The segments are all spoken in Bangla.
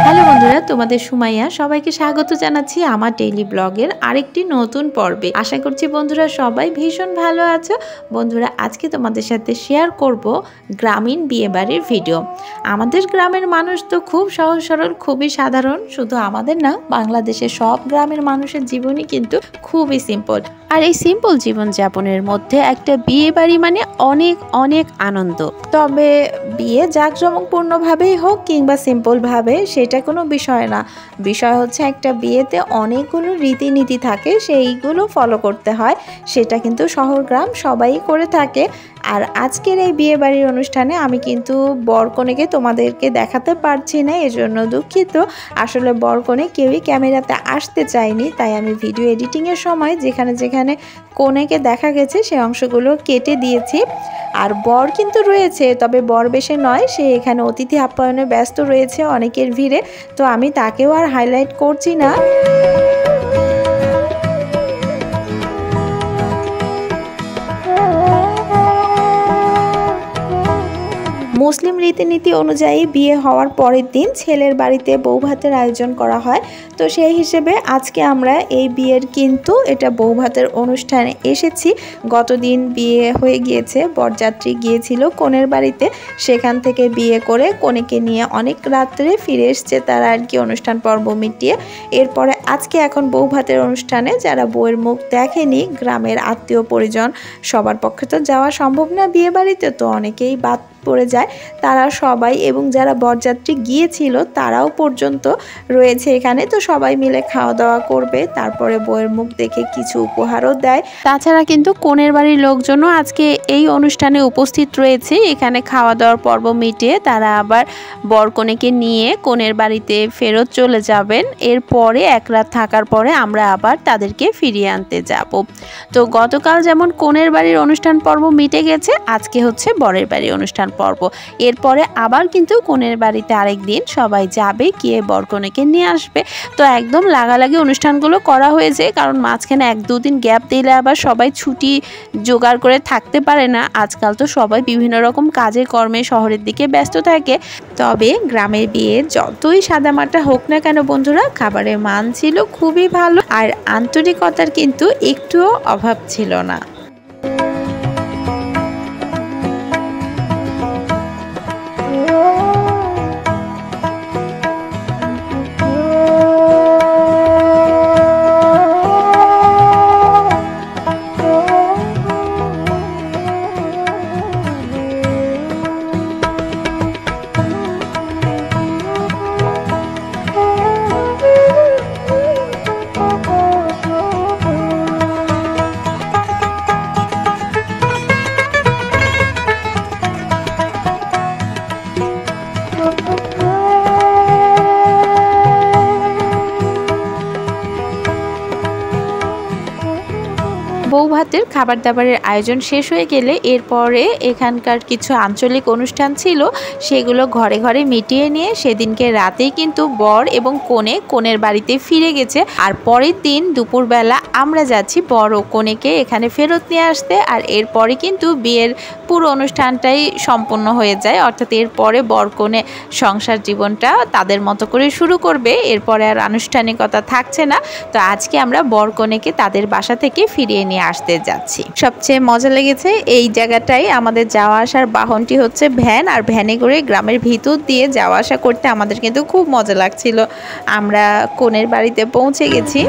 হ্যালো বন্ধুরা, তোমাদের সুমাইয়া সবাইকে স্বাগত জানাচ্ছি আমার ডেইলি ব্লগের আরেকটি নতুন পর্বে। আশা করছি বন্ধুরা সবাই ভীষণ ভালো আছো। বন্ধুরা, আজকে তোমাদের সাথে শেয়ার করব গ্রামীণ বিয়েবাড়ির ভিডিও। আমাদের গ্রামের মানুষ তো খুব সহজ সরল, খুবই সাধারণ। শুধু আমাদের না, বাংলাদেশের সব গ্রামের মানুষের জীবনই কিন্তু খুবই সিম্পল। আর এই সিম্পল জীবনযাপনের মধ্যে একটা বিয়ে বাড়ি মানে অনেক অনেক আনন্দ। তবে বিয়ে জাঁকজমকপূর্ণভাবেই হোক কিংবা সিম্পলভাবে, সেটা কোনো বিষয় না। বিষয় হচ্ছে একটা বিয়েতে অনেকগুলো রীতিনীতি থাকে, সেইগুলো ফলো করতে হয়। সেটা কিন্তু শহর গ্রাম সবাই করে থাকে। আর আজকের এই বিয়ে বাড়ির অনুষ্ঠানে আমি কিন্তু বরকনেকে তোমাদেরকে দেখাতে পারছি না, এজন্য দুঃখিত। আসলে বরকনে কেউই ক্যামেরাতে আসতে চায়নি, তাই আমি ভিডিও এডিটিংয়ের সময় যেখানে যেখানে কনেকে দেখা গেছে সেই অংশগুলো কেটে দিয়েছি। আর বর কিন্তু রয়েছে, তবে বর বেশে নয়, সে এখানে অতিথি আপ্যায়নে ব্যস্ত রয়েছে অনেকের ভিড়ে, তো আমি তাকেও আর হাইলাইট করছি না। মুসলিম রীতিনীতি অনুযায়ী বিয়ে হওয়ার পরের দিন ছেলের বাড়িতে বৌভাতের আয়োজন করা হয়। তো সেই হিসেবে আজকে আমরা এই বিয়ের কিন্তু এটা বৌভাতের অনুষ্ঠানে এসেছি। গতদিন বিয়ে হয়ে গিয়েছে, বরযাত্রী গিয়েছিল কনের বাড়িতে, সেখান থেকে বিয়ে করে কনেকে নিয়ে অনেক রাত্রে ফিরে এসছে তারা আর কি, অনুষ্ঠান পর্ব মিটিয়ে। এরপরে আজকে এখন বৌভাতের অনুষ্ঠানে যারা বউয়ের মুখ দেখেনি, গ্রামের আত্মীয় পরিজন সবার পক্ষে তো যাওয়া সম্ভব না বিয়ে বাড়িতে, তো অনেকেই বাদ পড়ে যায়, তারা সবাই এবং যারা বরযাত্রী গিয়েছিল তারাও পর্যন্ত রয়েছে এখানে। তো সবাই মিলে খাওয়া দাওয়া করবে, তারপরে বউয়ের মুখ দেখে কিছু উপহারও দেয়। তাছাড়া কিন্তু কনের বাড়ির লোকজনও আজকে এই অনুষ্ঠানে উপস্থিত রয়েছে। এখানে খাওয়া দাওয়ার পর্ব মিটিয়ে তারা আবার বরকনেকে নিয়ে কনের বাড়িতে ফেরত চলে যাবেন। এরপরে এক রাত থাকার পরে আমরা আবার তাদেরকে ফিরিয়ে আনতে যাব। তো গতকাল যেমন কনের বাড়ির অনুষ্ঠান পর্ব মিটে গেছে, আজকে হচ্ছে বরের বাড়ির অনুষ্ঠান পর্ব। এরপরে আবার কিন্তু কনের বাড়িতে আরেক দিন সবাই যাবে, গিয়ে বরকনেকে নিয়ে আসবে। তো একদম লাগালাগি অনুষ্ঠানগুলো করা হয়েছে, কারণ মাঝখানে এক দুদিন গ্যাপ দিলে আবার সবাই ছুটি জোগাড় করে থাকতে পারে না। আজকাল তো সবাই বিভিন্ন রকম কাজে কর্মে শহরের দিকে ব্যস্ত থাকে। তবে গ্রামের বিয়ে যতই সাদামাটা হোক না কেন বন্ধুরা, খাবারের মান ছিল খুবই ভালো, আর আন্তরিকতার কিন্তু একটুও অভাব ছিল না। বৌভাতের খাবার দাবারের আয়োজন শেষ হয়ে গেলে এরপরে এখানকার কিছু আঞ্চলিক অনুষ্ঠান ছিল, সেগুলো ঘরে ঘরে মিটিয়ে নিয়ে সেদিনকে রাতেই কিন্তু বর এবং কনে কনের বাড়িতে ফিরে গেছে। আর পরের দিন দুপুরবেলা আমরা যাচ্ছি বর ও কনেকে এখানে ফেরত নিয়ে আসতে। আর এরপরে কিন্তু বিয়ের পুরো অনুষ্ঠানটাই সম্পন্ন হয়ে যায়, অর্থাৎ এরপরে বর কনে সংসার জীবনটা তাদের মতো করে শুরু করবে। এরপরে আর আনুষ্ঠানিকতা থাকছে না। তো আজকে আমরা বর কনেকে তাদের বাসা থেকে ফিরিয়ে নিয়ে আসতে যাচ্ছি। সবচেয়ে মজা লেগেছে এই জায়গাটাই, আমাদের যাওয়া আসার বাহনটি হচ্ছে ভ্যান, আর ভ্যানে করে গ্রামের ভিতর দিয়ে যাওয়া আসা করতে আমাদের কিন্তু খুব মজা লাগছিল। আমরা কনের বাড়িতে পৌঁছে গেছি।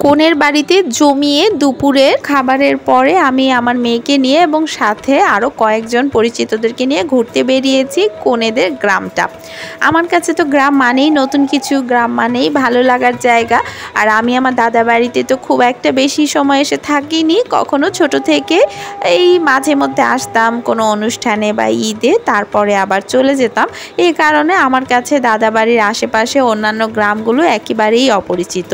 কনের বাড়িতে জমিয়ে দুপুরের খাবারের পরে আমি আমার মেয়েকে নিয়ে এবং সাথে আরও কয়েকজন পরিচিতদেরকে নিয়ে ঘুরতে বেরিয়েছি কনেদের গ্রামটা। আমার কাছে তো গ্রাম মানেই নতুন কিছু, গ্রাম মানেই ভালো লাগার জায়গা। আর আমি আমার দাদা বাড়িতে তো খুব একটা বেশি সময় এসে থাকিনি কখনো, ছোট থেকে এই মাঝে মধ্যে আসতাম কোনো অনুষ্ঠানে বা ঈদে, তারপরে আবার চলে যেতাম। এই কারণে আমার কাছে দাদা বাড়ির আশেপাশে অন্যান্য গ্রামগুলো একেবারেই অপরিচিত।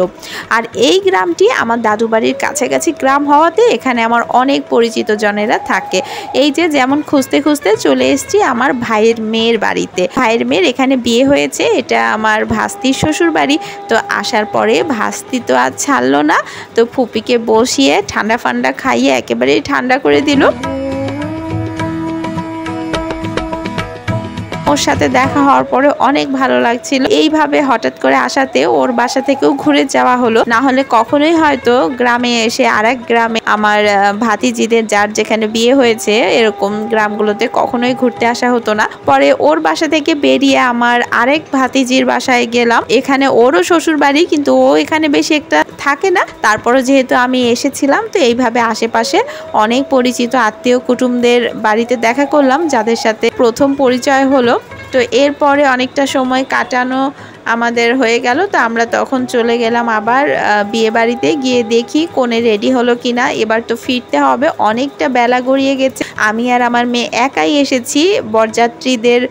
আর এই গ্রামটি আমার দাদু বাড়ির কাছাকাছি গ্রাম হওয়াতে এখানে আমার অনেক পরিচিত জনেরা থাকে। এই যে যেমন খুঁজতে খুঁজতে চলে এসেছি আমার ভাইয়ের মেয়ের বাড়িতে। ভাইয়ের মেয়ের এখানে বিয়ে হয়েছে, এটা আমার ভাস্তির শ্বশুর বাড়ি। তো আসার পরে ভাস্তি তো আর ছাড়লো না, তো ফুপিকে বসিয়ে ঠান্ডা ফান্ডা খাইয়ে একেবারেই ঠান্ডা করে দিল। ওর সাথে দেখা হওয়ার পরে অনেক ভালো লাগছিল। এইভাবে হঠাৎ করে আসাতে ওর বাসা থেকেও ঘুরে যাওয়া হলো, না হলে কখনোই হয়তো গ্রামে এসে আরেক গ্রামে আমার ভাতিজিদের যার যেখানে বিয়ে হয়েছে এরকম গ্রামগুলোতে কখনোই ঘুরতে আসা হতো না। পরে ওর বাসা থেকে বেরিয়ে আমার আরেক ভাতিজির বাসায় গেলাম। এখানে ওরও শ্বশুর বাড়ি, কিন্তু ও এখানে বেশি একটা থাকে না। তারপরও যেহেতু আমি এসেছিলাম, তো এইভাবে আশেপাশে অনেক পরিচিত আত্মীয় কুটুমদের বাড়িতে দেখা করলাম, যাদের সাথে প্রথম পরিচয় হলো। তো এরপরে অনেকটা সময় কাটানো আমাদের হয়ে গেল। তো আমরা তখন চলে গেলাম আবার বিয়ে বাড়িতে। গিয়ে দেখি কোনে রেডি হলো কিনা। এবার তো ফিরতে হবে, অনেকটা বেলা গড়িয়ে গেছে। আমি আর আমার মেয়ে একাই এসেছি বরযাত্রীদের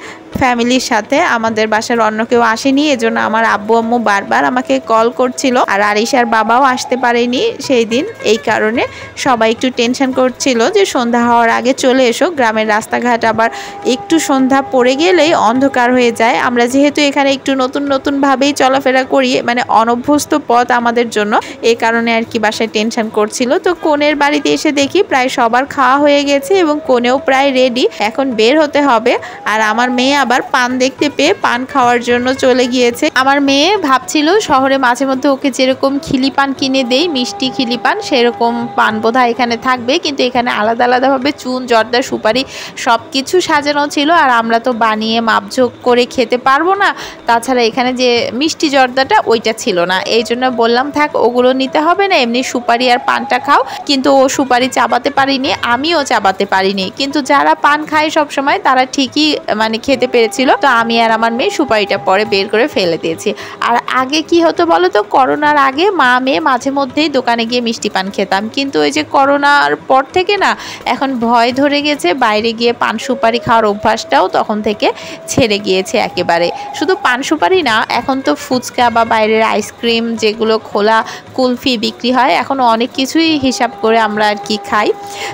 ফ্যামিলির সাথে, আমাদের বাসার অন্য কেউ আসেনি। এজন্য আমার আব্বু আম্মু বারবার আমাকে কল করছিল, আর আরিশার বাবাও আসতে পারেনি সেই দিন। এই কারণে সবাই একটু টেনশন করছিল যে সন্ধ্যা হওয়ার আগে চলে এসো। গ্রামের রাস্তাঘাট আবার একটু সন্ধ্যা পড়ে গেলেই অন্ধকার হয়ে যায়। আমরা যেহেতু এখানে একটু নতুন ভাবেই চলাফেরা করি, মানে অনভ্যস্ত পথ আমাদের জন্য, এই কারণে আর কি বাসায় টেনশন করছিল। তো কোনের বাড়িতে এসে দেখি প্রায় সবার খাওয়া হয়ে গেছে এবং কোনেও প্রায় রেডি, এখন বের হতে হবে। আর আমার মেয়ে আবার পান দেখতে পেয়ে পান খাওয়ার জন্য চলে গিয়েছে। আমার মেয়ে ভাবছিল শহরে মাঝে মধ্যে ওকে যেরকম খিলি পান কিনে দেই, মিষ্টি খিলি পান, সেরকম পান বোধহয় এখানে থাকবে, কিন্তু এখানে আলাদা আলাদাভাবে চুন, জর্দা, সুপারি সব কিছু সাজানো ছিল। আর আমরা তো বানিয়ে মাপঝোক করে খেতে পারবো না, তাছাড়া এখানে যে মিষ্টি জর্দাটা ওইটা ছিল না। এই জন্য বললাম থাক, ওগুলো নিতে হবে না, এমনি সুপারি আর পানটা খাও। কিন্তু ও সুপারি চাবাতে পারিনি, আমিও চাবাতে পারিনি, কিন্তু যারা পান খায় সবসময় তারা ঠিকই মানে খেতে পেরেছিল। তো আমি আর আমার মেয়ে সুপারিটা পরে বের করে ফেলে দিয়েছি। আর আগে কি হতো বলো তো, করোনার আগে মা মেয়ে মাঝে মধ্যেই দোকানে গিয়ে মিষ্টি পান খেতাম, কিন্তু ওই যে করোনার পর থেকে না এখন ভয় ধরে গেছে, বাইরে গিয়ে পান সুপারি খাওয়ার অভ্যাসটাও তখন থেকে ছেড়ে গিয়েছে একেবারে। শুধু পান সুপারি না, এখন তো ফুচকা বা বাইরের আইসক্রিম যেগুলো খোলা কুলফি বিক্রি হয়, এখন অনেক কিছুই হিসাব করে আমরা আর কি খাই।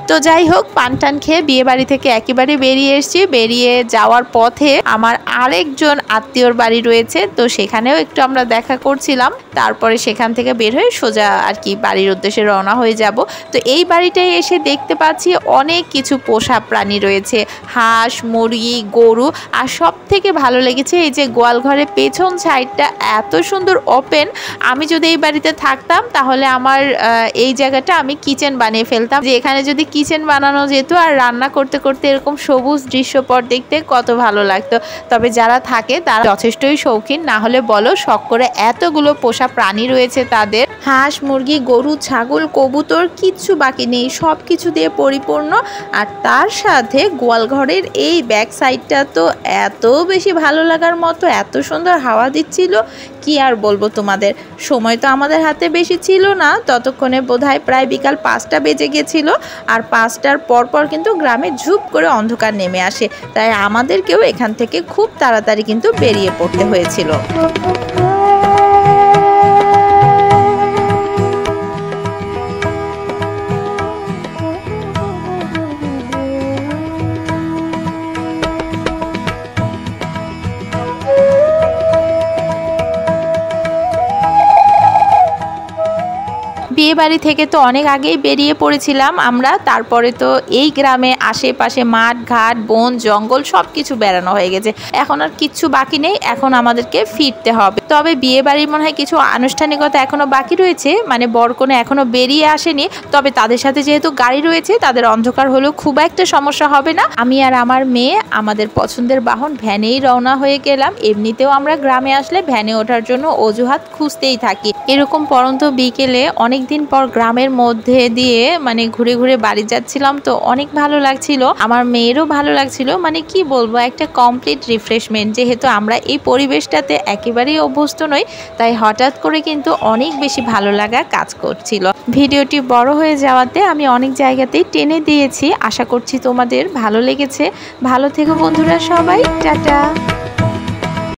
তো যাই হোক, পান টান খেয়ে বিয়ে বাড়ি থেকে একেবারে বেরিয়ে এসেছি। বেরিয়ে যাওয়ার পথে আমার আরেকজন আত্মীয়র বাড়ি রয়েছে, তো সেখানেও একটু আমরা দেখা করছিলাম। তারপরে সেখান থেকে বের হয়ে সোজা আর কি বাড়ির উদ্দেশ্যে রওনা হয়ে যাব। তো এই বাড়িটায় এসে দেখতে পাচ্ছি অনেক কিছু পোষা প্রাণী রয়েছে, হাঁস, মুরগি, গরু। আর সব থেকে ভালো লেগেছে এই যে গোয়াল ঘরের পেছন সাইডটা এত সুন্দর ওপেন। আমি যদি এই বাড়িতে থাকতাম তাহলে আমার এই জায়গাটা আমি কিচেন বানিয়ে ফেলতাম, যে এখানে যদি কিচেন বানানো যেত আর রান্না করতে করতে এরকম সবুজ দৃশ্যপট দেখতে কত ভালো লাগতো। তবে যারা থাকে তারা যথেষ্টই শৌখিন, না হলে বলো শখ করে এতগুলো পোষা প্রাণী রয়েছে তাদের। হাঁস, মুরগি, গরু, ছাগল, কবুতর, কিচ্ছু বাকি নেই, সব কিছু দিয়ে পরিপূর্ণ। আর তার সাথে গোয়ালঘরের এই ব্যাক সাইডটা তো এত বেশি ভালো লাগার মতো, এত সুন্দর হাওয়া দিচ্ছিল, কি আর বলবো তোমাদের। সময় তো আমাদের হাতে বেশি ছিল না, ততক্ষণে বোধহয় প্রায় বিকাল 5টা বেজে গেছিল। আর 5টার পরপর কিন্তু গ্রামে ঝুপ করে অন্ধকার নেমে আসে, তাই আমাদেরকেও এখান থেকে খুব তাড়াতাড়ি কিন্তু বেরিয়ে পড়তে হয়েছিল। বিয়ে বাড়ি থেকে তো অনেক আগেই বেরিয়ে পড়েছিলাম আমরা। তারপরে তো এই গ্রামে আশেপাশে মাঠ ঘাট বন জঙ্গল সবকিছু বেড়ানো হয়ে গেছে, এখন আর কিচ্ছু বাকি নেই, এখন আমাদেরকে ফিরতে হবে। তবে বিয়ে বাড়ির মনে হয় কিছু আনুষ্ঠানিকতা এখনো বাকি রয়েছে, মানে বরকনে এখনো বেরিয়ে আসেনি। তবে তাদের সাথে যেহেতু গাড়ি রয়েছে তাদের অন্ধকার হলেও খুব একটা সমস্যা হবে না। আমি আর আমার মেয়ে আমাদের পছন্দের বাহন ভ্যানেই রওনা হয়ে গেলাম। এমনিতেও আমরা গ্রামে আসলে ভ্যানে ওঠার জন্য অজুহাত খুঁজতেই থাকি। এরকম পরন্ত বিকেলে অনেকদিন পর গ্রামের মধ্যে দিয়ে মানে ঘুরে ঘুরে বাড়ি যাচ্ছিলাম, তো অনেক ভালো লাগছিল, আমার মেয়েরও ভালো লাগছিল। মানে কি বলবো, একটা কমপ্লিট রিফ্রেশমেন্ট। যেহেতু আমরা এই পরিবেশটাতে একেবারেই অভ্যস্ত নই, তাই হঠাৎ করে কিন্তু অনেক বেশি ভালো লাগা কাজ করছিল। ভিডিওটি বড় হয়ে যাওয়াতে আমি অনেক জায়গাতেই টেনে দিয়েছি। আশা করছি তোমাদের ভালো লেগেছে। ভালো থেকো বন্ধুরা সবাই, টাটা।